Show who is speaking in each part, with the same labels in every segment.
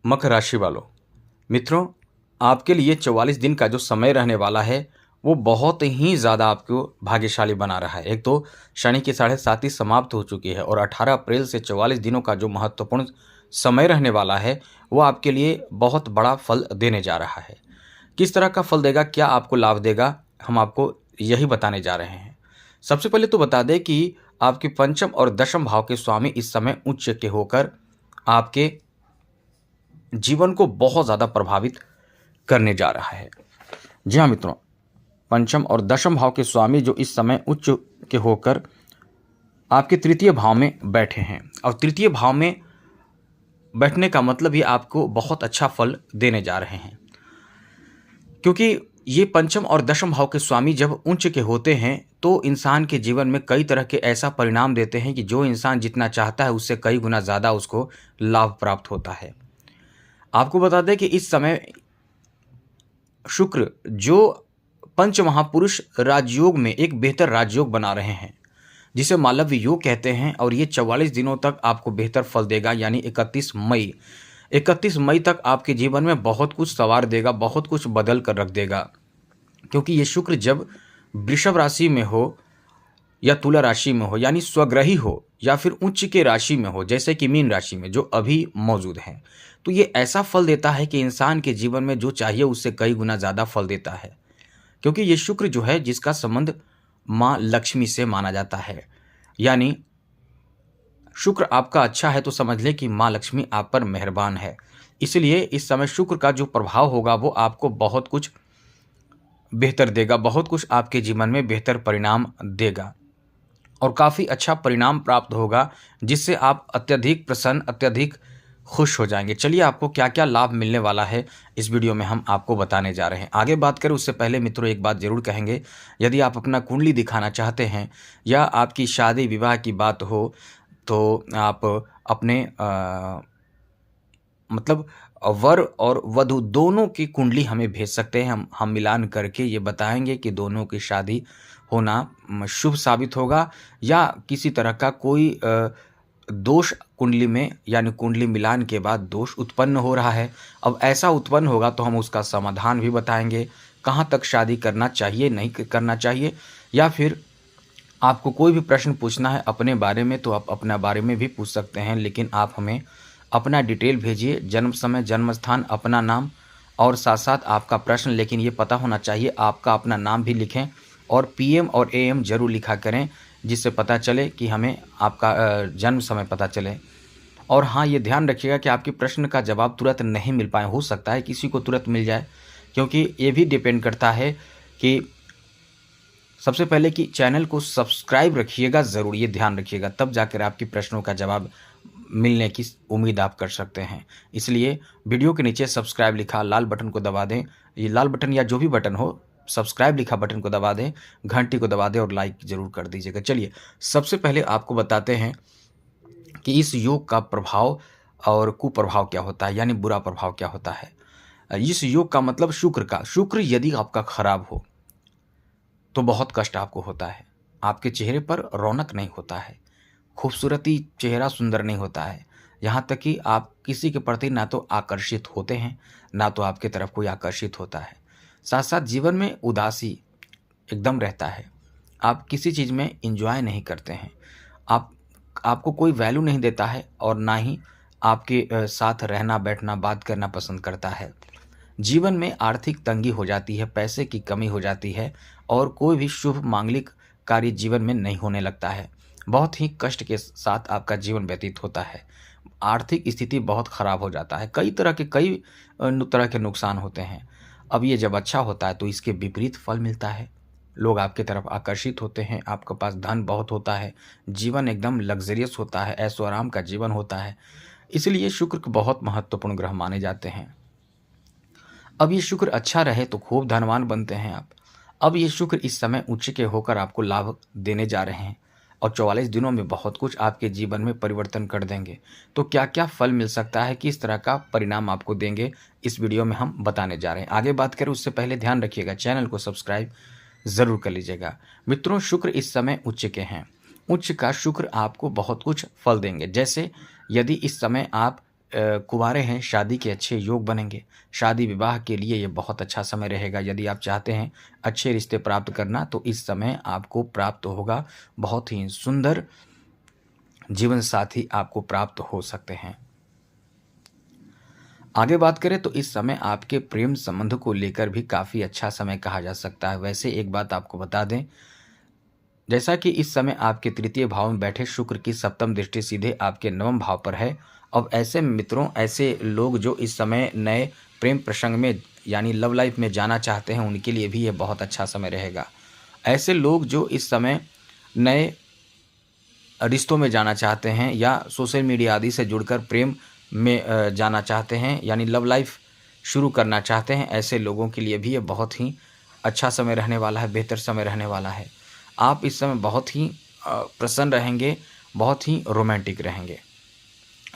Speaker 1: मकर राशि वालों, मित्रों, आपके लिए 44 दिन का जो समय रहने वाला है वो बहुत ही ज़्यादा आपको भाग्यशाली बना रहा है। एक तो शनि की 7.5 समाप्त हो चुकी है और 18 अप्रैल से 44 दिनों का जो महत्वपूर्ण समय रहने वाला है वो आपके लिए बहुत बड़ा फल देने जा रहा है। किस तरह का फल देगा, क्या आपको लाभ देगा, हम आपको यही बताने जा रहे हैं। सबसे पहले तो बता दें कि आपके पंचम और दशम भाव के स्वामी इस समय उच्च के होकर आपके जीवन को बहुत ज़्यादा प्रभावित करने जा रहा है। जी हाँ मित्रों, पंचम और दशम भाव के स्वामी जो इस समय उच्च के होकर आपके तृतीय भाव में बैठे हैं और तृतीय भाव में बैठने का मतलब ही आपको बहुत अच्छा फल देने जा रहे हैं, क्योंकि ये पंचम और दशम भाव के स्वामी जब उच्च के होते हैं तो इंसान के जीवन में कई तरह के ऐसा परिणाम देते हैं कि जो इंसान जितना चाहता है उससे कई गुना ज़्यादा उसको लाभ प्राप्त होता है। आपको बता दें कि इस समय शुक्र जो पंच महापुरुष राजयोग में एक बेहतर राजयोग बना रहे हैं जिसे मालव्य योग कहते हैं और ये 44 दिनों तक आपको बेहतर फल देगा, यानी 31 मई तक आपके जीवन में बहुत कुछ संवार देगा, बहुत कुछ बदल कर रख देगा। क्योंकि ये शुक्र जब वृषभ राशि में हो या तुला राशि में हो, यानी स्वग्रही हो या फिर उच्च के राशि में हो जैसे कि मीन राशि में जो अभी मौजूद है, तो ये ऐसा फल देता है कि इंसान के जीवन में जो चाहिए उससे कई गुना ज़्यादा फल देता है। क्योंकि ये शुक्र जो है जिसका संबंध माँ लक्ष्मी से माना जाता है, यानी शुक्र आपका अच्छा है तो समझ लें कि माँ लक्ष्मी आप पर मेहरबान है। इसलिए इस समय शुक्र का जो प्रभाव होगा वो आपको बहुत कुछ बेहतर देगा, बहुत कुछ आपके जीवन में बेहतर परिणाम देगा और काफ़ी अच्छा परिणाम प्राप्त होगा जिससे आप अत्यधिक प्रसन्न, अत्यधिक खुश हो जाएंगे। चलिए आपको क्या क्या लाभ मिलने वाला है इस वीडियो में हम आपको बताने जा रहे हैं। आगे बात करें उससे पहले मित्रों एक बात ज़रूर कहेंगे, यदि आप अपना कुंडली दिखाना चाहते हैं या आपकी शादी विवाह की बात हो तो आप अपने मतलब वर और वधू दोनों की कुंडली हमें भेज सकते हैं। हम मिलान करके ये बताएंगे कि दोनों की शादी होना शुभ साबित होगा या किसी तरह का कोई दोष कुंडली में, यानी कुंडली मिलान के बाद दोष उत्पन्न हो रहा है। अब ऐसा उत्पन्न होगा तो हम उसका समाधान भी बताएंगे, कहाँ तक शादी करना चाहिए, नहीं करना चाहिए, या फिर आपको कोई भी प्रश्न पूछना है अपने बारे में तो आप अपना बारे में भी पूछ सकते हैं, लेकिन आप हमें अपना डिटेल भेजिए, जन्म समय, जन्म स्थान, अपना नाम और साथ साथ आपका प्रश्न। लेकिन ये पता होना चाहिए आपका अपना नाम भी लिखें और पीएम और एएम जरूर लिखा करें जिससे पता चले कि हमें आपका जन्म समय पता चले। और हाँ, ये ध्यान रखिएगा कि आपके प्रश्न का जवाब तुरंत नहीं मिल पाए, हो सकता है किसी को तुरंत मिल जाए, क्योंकि ये भी डिपेंड करता है कि सबसे पहले कि चैनल को सब्सक्राइब रखिएगा ज़रूर, ये ध्यान रखिएगा, तब जाकर आपके प्रश्नों का जवाब मिलने की उम्मीद आप कर सकते हैं। इसलिए वीडियो के नीचे सब्सक्राइब लिखा लाल बटन को दबा दें, ये लाल बटन या जो भी बटन हो, सब्सक्राइब लिखा बटन को दबा दें, घंटी को दबा दें और लाइक ज़रूर कर दीजिएगा। चलिए सबसे पहले आपको बताते हैं कि इस योग का प्रभाव और कुप्रभाव क्या होता है, यानी बुरा प्रभाव क्या होता है। इस योग का मतलब शुक्र यदि आपका खराब हो तो बहुत कष्ट आपको होता है, आपके चेहरे पर रौनक नहीं होता है, खूबसूरती, चेहरा सुंदर नहीं होता है, यहाँ तक कि आप किसी के प्रति ना तो आकर्षित होते हैं ना तो आपके तरफ कोई आकर्षित होता है। साथ साथ जीवन में उदासी एकदम रहता है, आप किसी चीज़ में इंजॉय नहीं करते हैं, आपको कोई वैल्यू नहीं देता है और ना ही आपके साथ रहना, बैठना, बात करना पसंद करता है। जीवन में आर्थिक तंगी हो जाती है, पैसे की कमी हो जाती है और कोई भी शुभ मांगलिक कार्य जीवन में नहीं होने लगता है। बहुत ही कष्ट के साथ आपका जीवन व्यतीत होता है, आर्थिक स्थिति बहुत खराब हो जाता है, कई तरह के नुकसान होते हैं। अब ये जब अच्छा होता है तो इसके विपरीत फल मिलता है, लोग आपकी तरफ आकर्षित होते हैं, आपके पास धन बहुत होता है, जीवन एकदम लग्जरियस होता है, ऐशो आराम का जीवन होता है। इसलिए शुक्र को बहुत महत्वपूर्ण ग्रह माने जाते हैं। अब ये शुक्र अच्छा रहे तो खूब धनवान बनते हैं आप। अब ये शुक्र इस समय उच्च के होकर आपको लाभ देने जा रहे हैं और 44 दिनों में बहुत कुछ आपके जीवन में परिवर्तन कर देंगे। तो क्या क्या फल मिल सकता है, किस तरह का परिणाम आपको देंगे, इस वीडियो में हम बताने जा रहे हैं। आगे बात करें उससे पहले ध्यान रखिएगा चैनल को सब्सक्राइब ज़रूर कर लीजिएगा। मित्रों, शुक्र इस समय उच्च के हैं, उच्च का शुक्र आपको बहुत कुछ फल देंगे। जैसे यदि इस समय आप कुँवारे हैं, शादी के अच्छे योग बनेंगे। शादी विवाह के लिए ये बहुत अच्छा समय रहेगा। यदि आप चाहते हैं अच्छे रिश्ते प्राप्त करना, तो इस समय आपको प्राप्त होगा। बहुत ही सुंदर जीवन साथी आपको प्राप्त हो सकते हैं। आगे बात करें तो इस समय आपके प्रेम संबंध को लेकर भी काफ़ी अच्छा समय कहा जा सकता है। वैसे एक बात आपको बता दें, जैसा कि इस समय आपके तृतीय भाव में बैठे शुक्र की सप्तम दृष्टि सीधे आपके नवम भाव पर है। अब ऐसे मित्रों, ऐसे लोग जो इस समय नए प्रेम प्रसंग में यानी लव लाइफ में जाना चाहते हैं, उनके लिए भी ये बहुत अच्छा समय रहेगा। ऐसे लोग जो इस समय नए रिश्तों में जाना चाहते हैं या सोशल मीडिया आदि से जुड़कर प्रेम में जाना चाहते हैं, यानी लव लाइफ शुरू करना चाहते हैं, ऐसे लोगों के लिए भी ये बहुत ही अच्छा समय रहने वाला है, बेहतर समय रहने वाला है। आप इस समय बहुत ही प्रसन्न रहेंगे, बहुत ही रोमांटिक रहेंगे।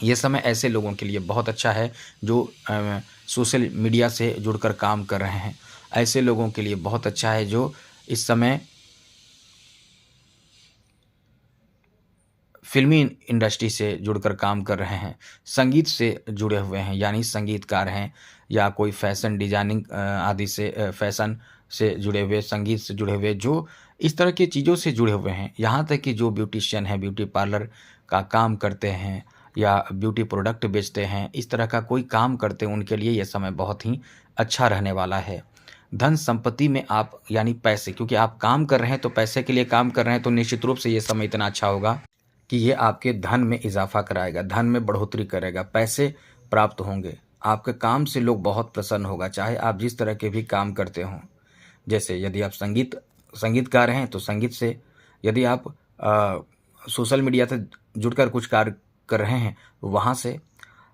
Speaker 1: ये समय ऐसे लोगों के लिए बहुत अच्छा है जो सोशल मीडिया से जुड़कर काम कर रहे हैं। ऐसे लोगों के लिए बहुत अच्छा है जो इस समय फ़िल्मी इंडस्ट्री से जुड़कर काम कर रहे हैं, संगीत से जुड़े हुए हैं, यानी संगीतकार हैं या कोई फ़ैशन डिज़ाइनिंग आदि से फ़ैशन से जुड़े हुए, संगीत से जुड़े हुए, जो इस तरह की चीज़ों से जुड़े हुए हैं। यहाँ तक कि जो ब्यूटिशियन हैं, ब्यूटी पार्लर का काम करते हैं या ब्यूटी प्रोडक्ट बेचते हैं, इस तरह का कोई काम करते हैं, उनके लिए ये समय बहुत ही अच्छा रहने वाला है। धन संपत्ति में आप यानी पैसे, क्योंकि आप काम कर रहे हैं तो पैसे के लिए काम कर रहे हैं, तो निश्चित रूप से ये समय इतना अच्छा होगा कि ये आपके धन में इजाफ़ा कराएगा, धन में बढ़ोतरी करेगा, पैसे प्राप्त होंगे। आपके काम से लोग बहुत प्रसन्न होगा, चाहे आप जिस तरह के भी काम करते हों। जैसे यदि आप संगीतकार हैं तो संगीत से, यदि आप सोशल मीडिया से जुड़कर कुछ कार्य कर रहे हैं वहाँ से,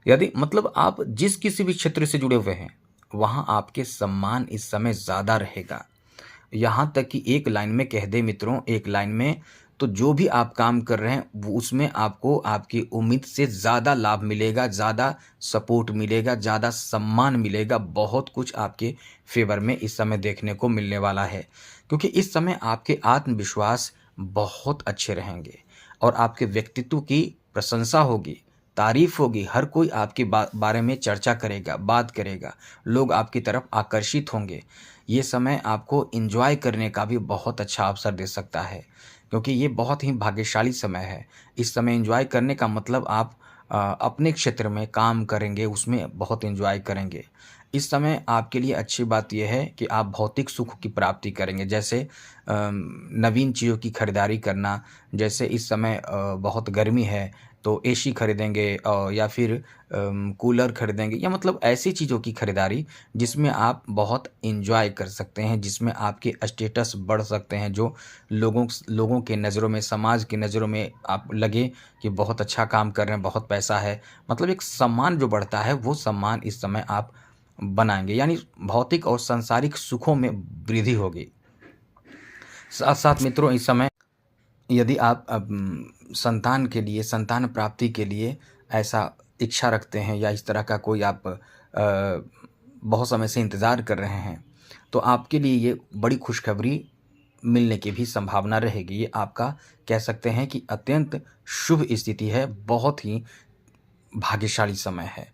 Speaker 1: यदि मतलब आप जिस किसी भी क्षेत्र से जुड़े हुए हैं, वहाँ आपके सम्मान इस समय ज़्यादा रहेगा। यहाँ तक कि एक लाइन में कह दें मित्रों, एक लाइन में तो जो भी आप काम कर रहे हैं वो उसमें आपको आपकी उम्मीद से ज़्यादा लाभ मिलेगा, ज़्यादा सपोर्ट मिलेगा, ज़्यादा सम्मान मिलेगा, बहुत कुछ आपके फेवर में इस समय देखने को मिलने वाला है। क्योंकि इस समय आपके आत्मविश्वास बहुत अच्छे रहेंगे और आपके व्यक्तित्व की प्रशंसा होगी, तारीफ होगी, हर कोई आपके बारे में चर्चा करेगा, बात करेगा, लोग आपकी तरफ आकर्षित होंगे। ये समय आपको एंजॉय करने का भी बहुत अच्छा अवसर दे सकता है, क्योंकि ये बहुत ही भाग्यशाली समय है। इस समय एंजॉय करने का मतलब आप अपने क्षेत्र में काम करेंगे, उसमें बहुत एंजॉय करेंगे। इस समय आपके लिए अच्छी बात यह है कि आप भौतिक सुख की प्राप्ति करेंगे, जैसे नवीन चीज़ों की खरीदारी करना, जैसे इस समय बहुत गर्मी है तो एसी खरीदेंगे या फिर कूलर खरीदेंगे, या मतलब ऐसी चीज़ों की खरीदारी जिसमें आप बहुत एंजॉय कर सकते हैं, जिसमें आपके स्टेटस बढ़ सकते हैं, जो लोगों के नज़रों में, समाज की नज़रों में आप लगे कि बहुत अच्छा काम कर रहे हैं, बहुत पैसा है, मतलब एक सम्मान जो बढ़ता है, वो सम्मान इस समय आप बनाएँगे, यानी भौतिक और सांसारिक सुखों में वृद्धि होगी। साथ-साथ मित्रों, इस समय यदि आप संतान के लिए, संतान प्राप्ति के लिए ऐसा इच्छा रखते हैं या इस तरह का कोई आप बहुत समय से इंतज़ार कर रहे हैं, तो आपके लिए ये बड़ी खुशखबरी मिलने की भी संभावना रहेगी। ये आपका कह सकते हैं कि अत्यंत शुभ स्थिति है, बहुत ही भाग्यशाली समय है।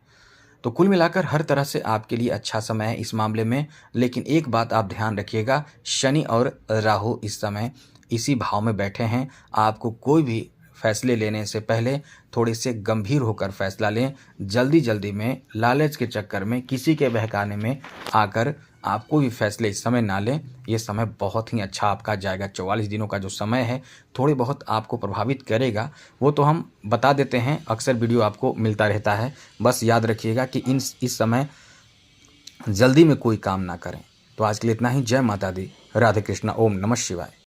Speaker 1: तो कुल मिलाकर हर तरह से आपके लिए अच्छा समय है इस मामले में। लेकिन एक बात आप ध्यान रखिएगा, शनि और राहु इस समय इसी भाव में बैठे हैं। आपको कोई भी फैसले लेने से पहले थोड़े से गंभीर होकर फैसला लें। जल्दी-जल्दी में, लालच के चक्कर में, किसी के बहकाने में आकर आप कोई भी फैसले इस समय ना लें। ये समय बहुत ही अच्छा आपका जाएगा। 44 दिनों का जो समय है, थोड़े बहुत आपको प्रभावित करेगा, वो तो हम बता देते हैं, अक्सर वीडियो आपको मिलता रहता है। बस याद रखिएगा कि इस समय जल्दी में कोई काम ना करें। तो आज के लिए इतना ही। जय माता दी। राधे कृष्णा। ओम नमः शिवाय।